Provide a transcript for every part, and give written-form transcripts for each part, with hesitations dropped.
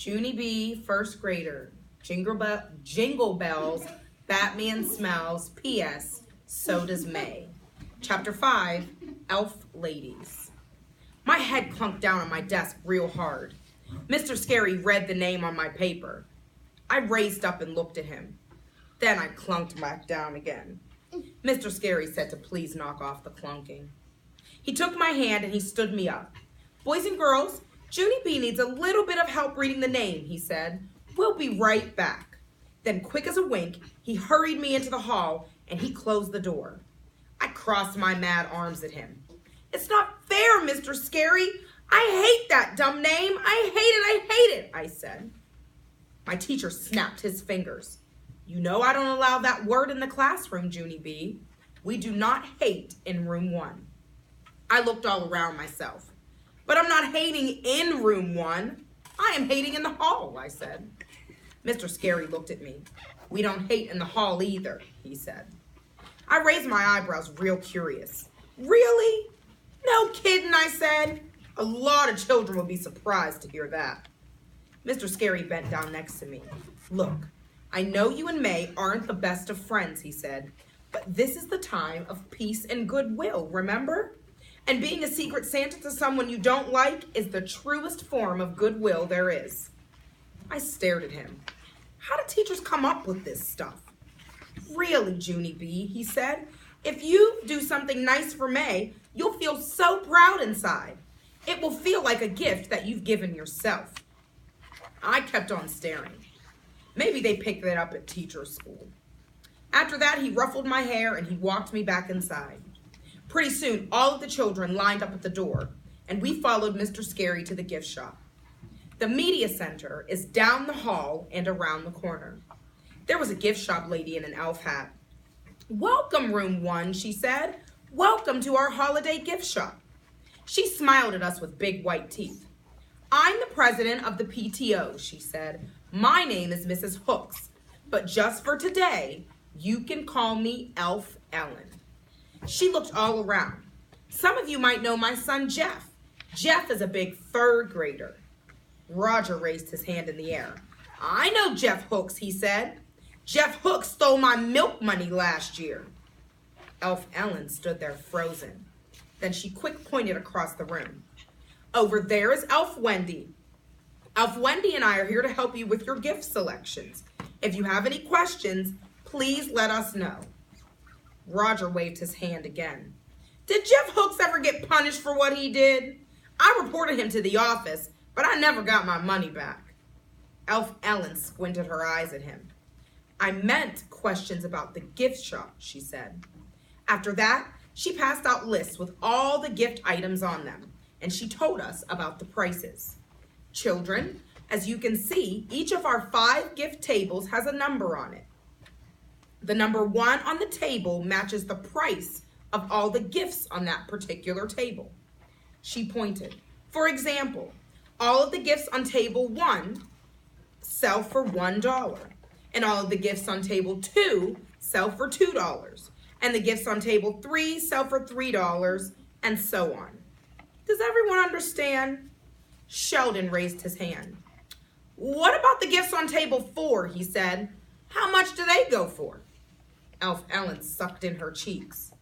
Junie B, first grader. Jingle bells, Batman smells. P.S. So does May. Chapter 5, Elf Ladies. My head clunked down on my desk real hard. Mr. Scary read the name on my paper. I raised up and looked at him. Then I clunked back down again. Mr. Scary said to please knock off the clunking. He took my hand and he stood me up. Boys and girls, Junie B needs a little bit of help reading the name, he said. We'll be right back. Then quick as a wink, he hurried me into the hall and he closed the door. I crossed my mad arms at him. It's not fair, Mr. Scary. I hate that dumb name. I hate it, I said. My teacher snapped his fingers. You know I don't allow that word in the classroom, Junie B. We do not hate in room 1. I looked all around myself. But I'm not hating in room 1. I am hating in the hall, I said. Mr. Scary looked at me. We don't hate in the hall either, he said. I raised my eyebrows real curious. Really? No kidding, I said. A lot of children would be surprised to hear that. Mr. Scary bent down next to me. Look, I know you and May aren't the best of friends, he said, but this is the time of peace and goodwill, remember? And being a secret Santa to someone you don't like is the truest form of goodwill there is. I stared at him. How do teachers come up with this stuff? Really, Junie B, he said, if you do something nice for May, you'll feel so proud inside. It will feel like a gift that you've given yourself. I kept on staring. Maybe they picked it up at teacher's school. After that, he ruffled my hair and he walked me back inside. Pretty soon, all of the children lined up at the door, and we followed Mr. Scary to the gift shop. The media center is down the hall and around the corner. There was a gift shop lady in an elf hat. Welcome, room 1, she said. Welcome to our holiday gift shop. She smiled at us with big white teeth. I'm the president of the PTO, she said. My name is Mrs. Hooks, but just for today, you can call me Elf Ellen. She looked all around. Some of you might know my son, Jeff. Jeff is a big 3rd grader. Roger raised his hand in the air. I know Jeff Hooks, he said. Jeff Hooks stole my milk money last year. Elf Ellen stood there frozen. Then she quick pointed across the room. Over there is Elf Wendy. Elf Wendy and I are here to help you with your gift selections. If you have any questions, please let us know. Roger waved his hand again. Did Jeff Hooks ever get punished for what he did? I reported him to the office, but I never got my money back. Elf Ellen squinted her eyes at him. I meant questions about the gift shop, she said. After that, she passed out lists with all the gift items on them, and she told us about the prices. Children, as you can see, each of our 5 gift tables has a number on it. The number 1 on the table matches the price of all the gifts on that particular table. She pointed. For example, all of the gifts on table 1 sell for $1, and all of the gifts on table 2 sell for $2, and the gifts on table 3 sell for $3, and so on. Does everyone understand? Sheldon raised his hand. What about the gifts on table 4, he said. How much do they go for? Elf Ellen sucked in her cheeks.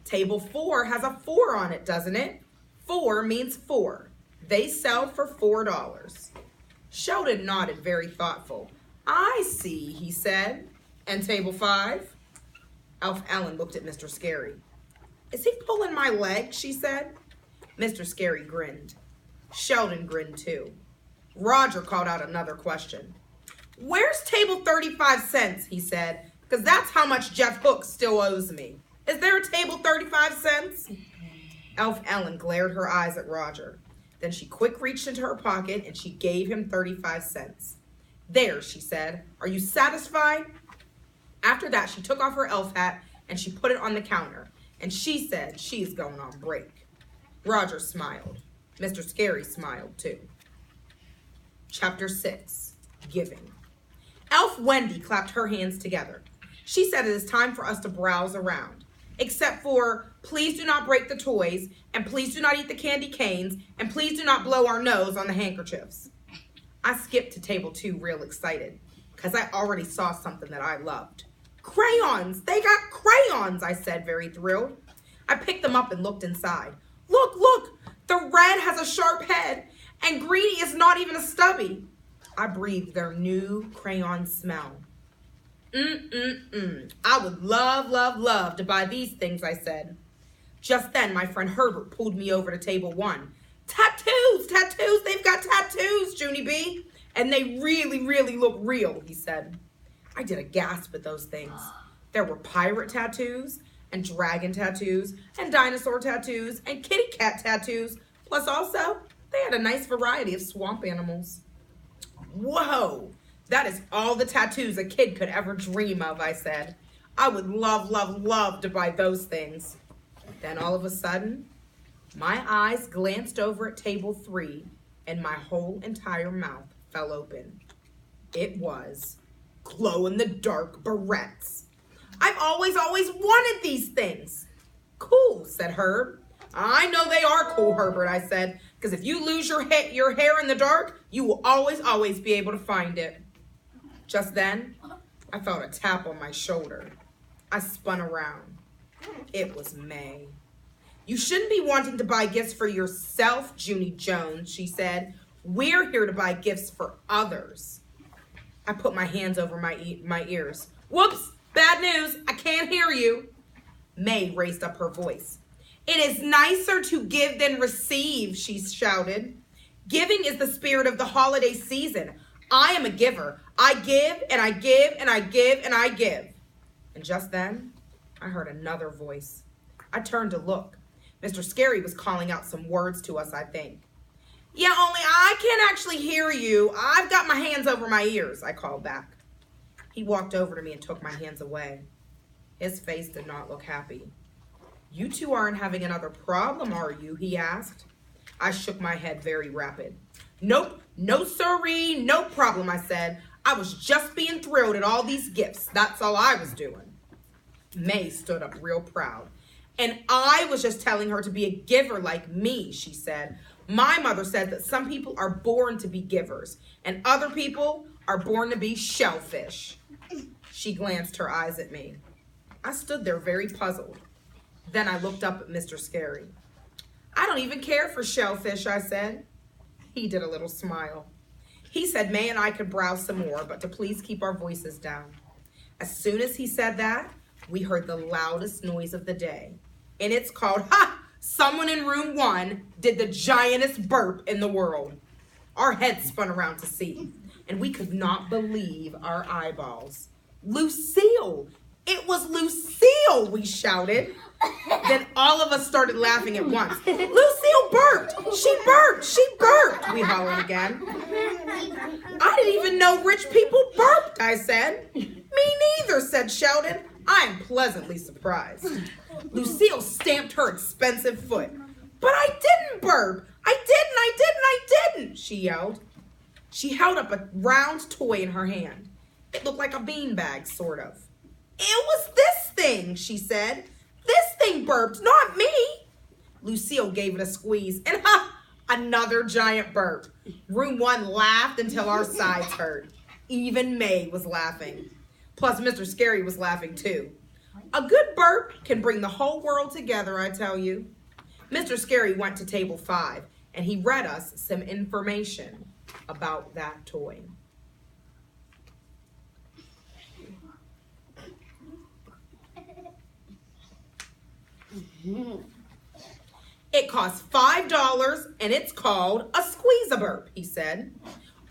Table 4 has a 4 on it, doesn't it? 4 means 4. They sell for $4. Sheldon nodded, very thoughtful. I see, he said. And table 5? Elf Ellen looked at Mr. Scary. Is he pulling my leg, she said. Mr. Scary grinned. Sheldon grinned too. Roger called out another question. Where's table 35 cents, he said, because that's how much Jeff Hooks still owes me. Is there a table 35 cents? Elf Ellen glared her eyes at Roger. Then she quick reached into her pocket and she gave him 35 cents. There, she said. Are you satisfied? After that, she took off her elf hat and she put it on the counter. And she said she's going on break. Roger smiled. Mr. Scary smiled too. Chapter 6, Giving. Elf Wendy clapped her hands together. She said it is time for us to browse around. Except for, please do not break the toys, and please do not eat the candy canes, and please do not blow our nose on the handkerchiefs. I skipped to table 2 real excited because I already saw something that I loved. Crayons! They got crayons, I said, very thrilled. I picked them up and looked inside. Look, look! The red has a sharp head, and greeny is not even a stubby. I breathed their new crayon smell. I would love, love, love to buy these things, I said. Just then, my friend Herbert pulled me over to table 1. Tattoos, tattoos, they've got tattoos, Junie B. And they really, really look real, he said. I did a gasp at those things. There were pirate tattoos, and dragon tattoos, and dinosaur tattoos, and kitty cat tattoos. Plus also, they had a nice variety of swamp animals. Whoa, that is all the tattoos a kid could ever dream of, I said. I would love, love, love to buy those things. Then all of a sudden, my eyes glanced over at table 3, and my whole entire mouth fell open. It was glow-in-the-dark barrettes. I've always wanted these things. Cool, said Herb. I know they are cool, Herbert, I said, because if you lose your hair in the dark, you will always be able to find it. Just then, I felt a tap on my shoulder. I spun around. It was May. You shouldn't be wanting to buy gifts for yourself, Junie Jones, she said. We're here to buy gifts for others. I put my hands over my ears. Whoops, bad news, I can't hear you. May raised up her voice. It is nicer to give than receive, she shouted. Giving is the spirit of the holiday season. I am a giver. I give and I give and I give and I give. And just then, I heard another voice. I turned to look. Mr. Scary was calling out some words to us, I think. Yeah, only I can't actually hear you. I've got my hands over my ears, I called back. He walked over to me and took my hands away. His face did not look happy. You two aren't having another problem, are you? He asked. I shook my head very rapid. Nope, no siree, no problem, I said. I was just being thrilled at all these gifts. That's all I was doing. May stood up real proud. And I was just telling her to be a giver like me, she said. My mother said that some people are born to be givers and other people are born to be shellfish. She glanced her eyes at me. I stood there very puzzled. Then I looked up at Mr. Scary. I don't even care for shellfish, I said. He did a little smile. He said May and I could browse some more, but to please keep our voices down. As soon as he said that, we heard the loudest noise of the day. And it's called, ha! Someone in room 1 did the giantest burp in the world. Our heads spun around to see, and we could not believe our eyeballs. Lucille! It was Lucille, we shouted. Then all of us started laughing at once. Lucille burped! She burped! She burped! We hollered again. I didn't even know rich people burped, I said. Me neither, said Sheldon. I am pleasantly surprised. Lucille stamped her expensive foot. But I didn't burp! I didn't! She yelled. She held up a round toy in her hand. It looked like a beanbag, sort of. It was this thing, she said. This thing burped, not me. Lucille gave it a squeeze, and another giant burp. Room 1 laughed until our sides hurt. Even May was laughing. Plus, Mr. Scary was laughing too. A good burp can bring the whole world together, I tell you. Mr. Scary went to table 5, and he read us some information about that toy. It costs $5 and it's called a squeeze-a-burp, he said.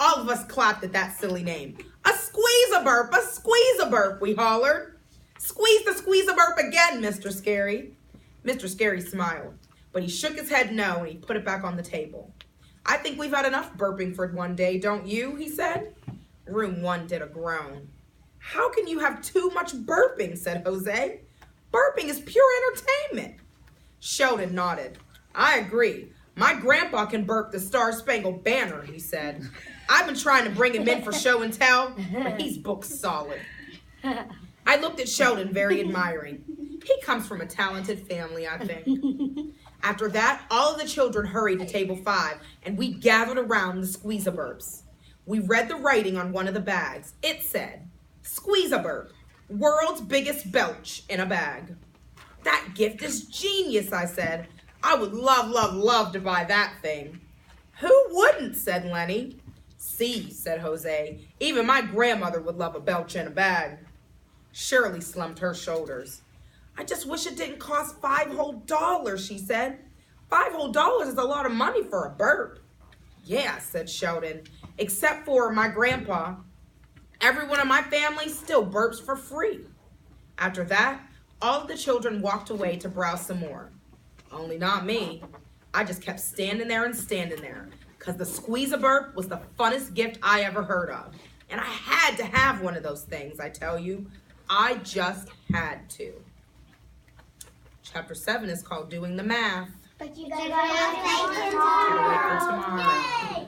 All of us clapped at that silly name. A squeeze-a-burp, we hollered. Squeeze the squeeze-a-burp again, Mr. Scary. Mr. Scary smiled, but he shook his head no and he put it back on the table. I think we've had enough burping for one day, don't you, he said. Room 1 did a groan. How can you have too much burping, said Jose. Burping is pure entertainment. Sheldon nodded. I agree. My grandpa can burp the Star-Spangled Banner, he said. I've been trying to bring him in for show and tell, but he's booked solid. I looked at Sheldon very admiring. He comes from a talented family, I think. After that, all of the children hurried to table 5, and we gathered around the squeeze-a-burps. We read the writing on one of the bags. It said, Squeeze-a-burp, world's biggest belch in a bag. That gift is genius, I said. I would love, love, love to buy that thing. Who wouldn't, said Lenny. See, said Jose, even my grandmother would love a belch in a bag. Shirley slumped her shoulders. I just wish it didn't cost $5 whole, she said. $5 whole is a lot of money for a burp. Yeah, said Sheldon, except for my grandpa. Everyone in my family still burps for free. After that, all of the children walked away to browse some more. Only not me. I just kept standing there, because the Squeeze-a-burp was the funnest gift I ever heard of. And I had to have one of those things, I tell you. I just had to. Chapter 7 is called Doing the Math. But you gotta wait for tomorrow. Gotta wait for tomorrow. Yay!